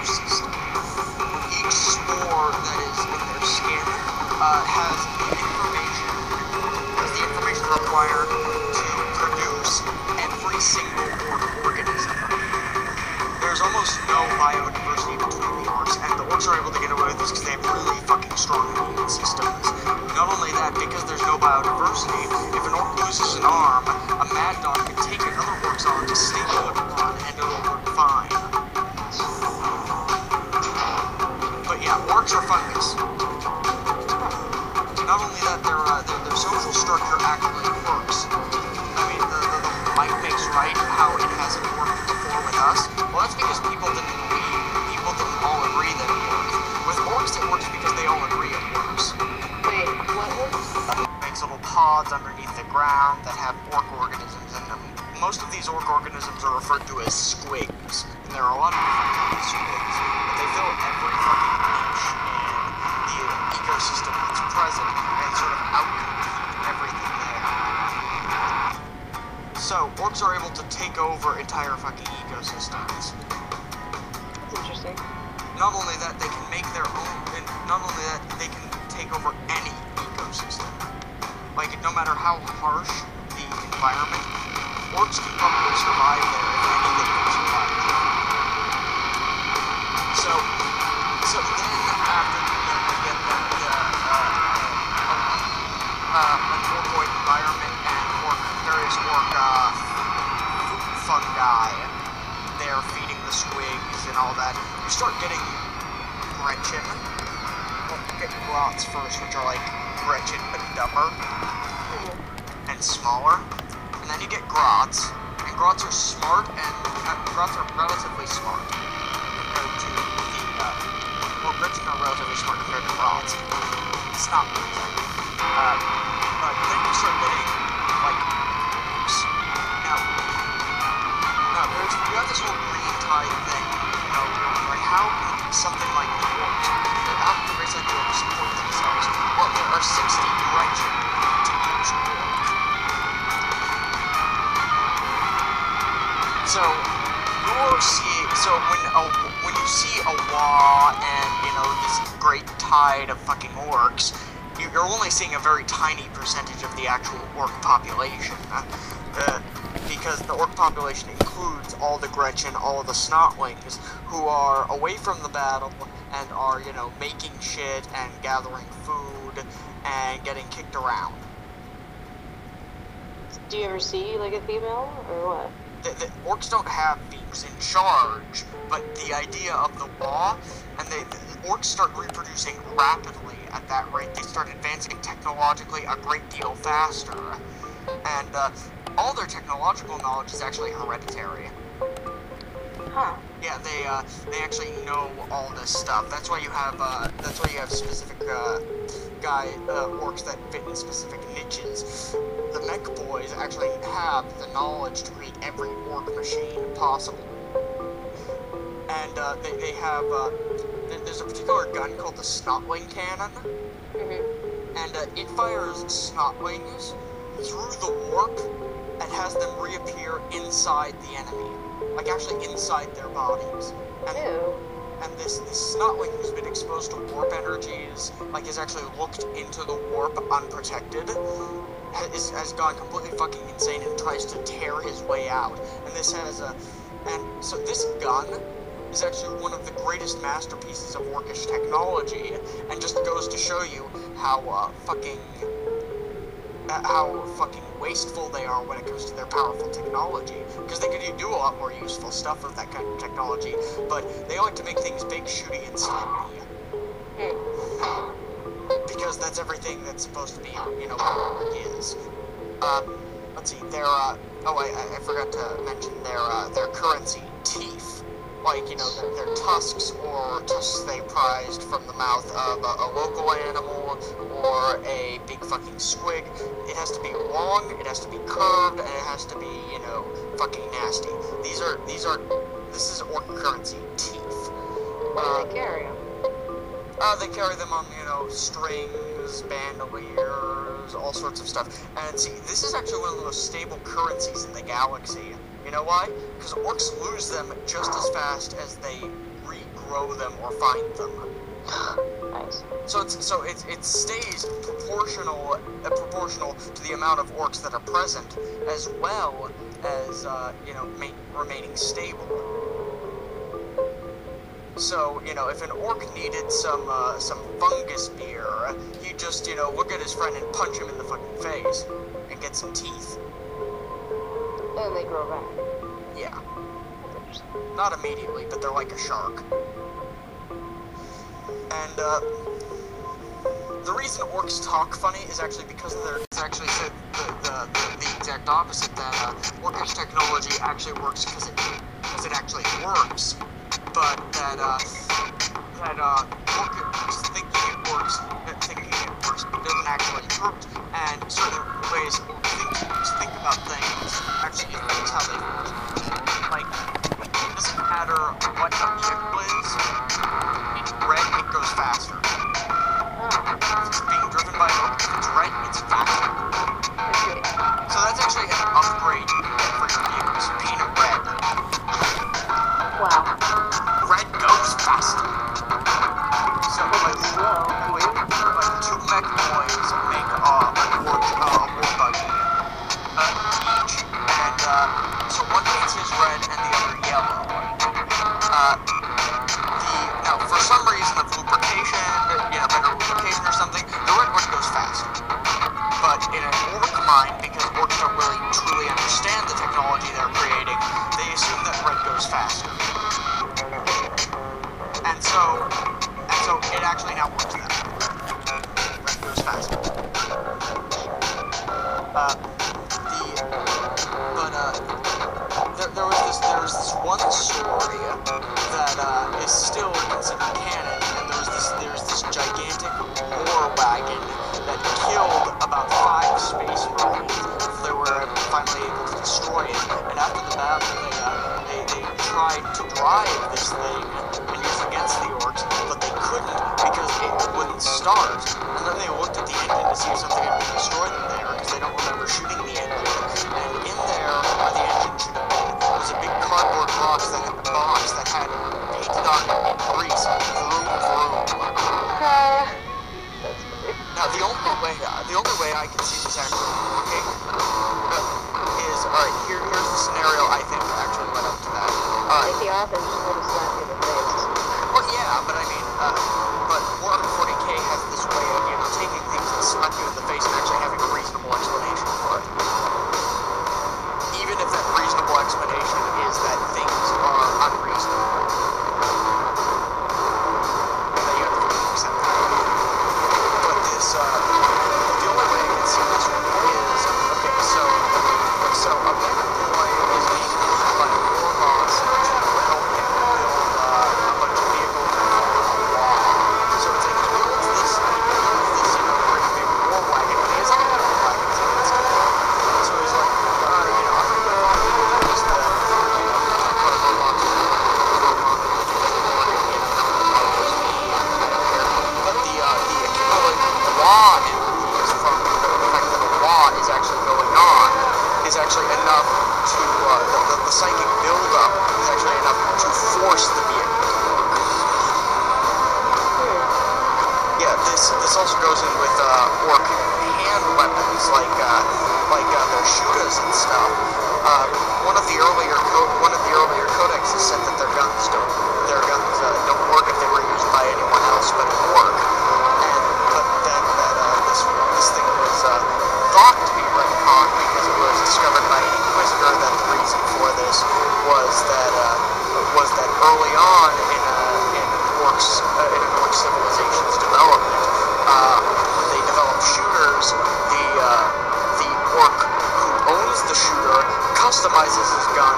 system. Each spore that is in their skin has the information required to produce every single organism. There's almost no biodiversity between the orcs, and the orcs are able to get away with this because they have really fucking strong immune systems. Not only that, because there's no biodiversity, if an orc loses an arm, a mad dog can take another orc's arm to staple it on, and it'll work fine. But yeah, orcs are fungus. Not only that, their social structure actually works. I mean, the might makes right how it hasn't worked before with us. Well, that's because people didn't all agree that it worked. With orcs, it works because they all agree it works. Wait, what works? It makes little pods underneath the ground that have orc organisms in them. Most of these orc organisms are referred to as squigs, and there are a lot of different kinds of squigs, but they fill every fucking niche in the ecosystem that's present and sort of outcompete everything there. So, orcs are able to take over entire fucking ecosystems. That's interesting. Not only that, they can make their own, and not only that, they can take over any ecosystem. Like, no matter how harsh the environment, orcs can probably survive there if anything can survive there. So then after we get them an orcoid environment and various orc fungi, they're feeding the squigs and all that, you start getting Gretchen. Well, you get grots first, which are like Gretchen but dumber and smaller. And then you get grots, and grots are smart, and grots are relatively smart compared to well, Gretchen are relatively smart compared to grots. It's not good. But then you start getting, like, orcs. Now you have this whole green tide thing, you know, like, how can something like the orcs, how can the race like the orcs support themselves? Well, there are 60 Gretchen to each orc. So when you see a Wa and, you know, this great tide of fucking orcs, you're only seeing a very tiny percentage of the actual orc population. Because the orc population includes all the Gretchen, all of the Snotlings, who are away from the battle and are, you know, making shit and gathering food and getting kicked around. Do you ever see, like, a female, or what? The orcs don't have beaks in charge, but the idea of the law, and the orcs start reproducing rapidly at that rate. They start advancing technologically a great deal faster, and all their technological knowledge is actually hereditary. Huh. Yeah, they actually know all this stuff. That's why you have specific orcs that fit in specific niches. The mech boys actually have the knowledge to create every orc machine possible. And they have there's a particular gun called the Snotling Cannon, and it fires Snotlings through the warp and has them reappear inside the enemy. Like, actually inside their bodies. And this Snotling who's been exposed to warp energies, like, has actually looked into the warp unprotected, has gone completely fucking insane and tries to tear his way out. And this has so this gun is actually one of the greatest masterpieces of orcish technology, and just goes to show you how fucking wasteful they are when it comes to their powerful technology, because they could do a lot more useful stuff with that kind of technology, but they like to make things big, shooty, and slimy. Because that's everything that's supposed to be, you know, what it is. Let's see, I forgot to mention their currency, teeth. Like, you know, their tusks, or tusks they prized from the mouth of a local animal, or a big fucking squig. It has to be long, it has to be curved, and it has to be, you know, fucking nasty. This is orc currency, teeth. What do they carry them? They carry them on, you know, strings, bandoliers, all sorts of stuff. And see, this is actually one of the most stable currencies in the galaxy. You know why? Because orcs lose them just as fast as they regrow. grow them or find them. Nice. So it stays proportional to the amount of orcs that are present, as well as remaining stable. So if an orc needed some fungus beer, he'd just look at his friend and punch him in the fucking face and get some teeth. And they grow back. Yeah. Not immediately, but they're like a shark. And the reason orcs talk funny is actually because of it's actually said the exact opposite, that orcish technology actually works because it actually works, but that orcs thinking it works doesn't actually work, and certain ways orcs think about things actually affects how they work. Like, it doesn't matter what a vehicle is, in red it goes faster. If it's being driven by an orc, if it's red, it's faster. So that's actually an upgrade you can get for your vehicles, paint it red. Wow. Red goes faster. So like two mech boys make a war buggy each, and so one paints his red and the other yellow. Now for some reason of lubrication, better lubrication or something, the red one goes faster. But in an orc mind, because orcs don't really truly understand the technology they're creating, they assume that red goes faster. And so it actually now works that way. Red goes faster. There was this one story that is still considered canon, and there's this gigantic war wagon that killed about 5 space marines. They were finally able to destroy it, and after the battle, they tried to drive this thing and use it against the orcs, but they couldn't because it wouldn't start. And then they looked at the engine to see if something had been destroyed in there, because they don't remember shooting the engine. And in there, where the engine should have been, was a big cardboard box that had painted on it in grease, vroom vroom. Now the only way I can see this actually working is, alright, here's the scenario I think actually led up to that. Take the off and just let it slap you in the face. Well, yeah, but I mean, but Warhammer 40K has this way of, taking things and slapping you in the face and actually having a reasonable explanation for it. Even if that reasonable explanation is that things are unreasonable. And that you have to accept that. But this, the only way I can see this is, okay, so a mech boy is being used by a war boss to help him build a bunch of vehicles for a war. So it's like he builds this pretty big war wagon, and he has other war wagons in it. So he's like, I'm gonna go use the but the accumulated law energies from the fact that the law is actually going on is actually enough to, the psychic buildup is actually enough to force the vehicle to work. Yeah, this also goes in with orc hand weapons like their shooters and stuff. One of the earlier codexes said that their guns don't work if they were used by anyone else but an orc. But then this thing was thought to be retconned because it was discovered by an inquisitor that the reason for this was that early on in an orc civilization's development, when they developed shooters, the orc who owns the shooter customizes his gun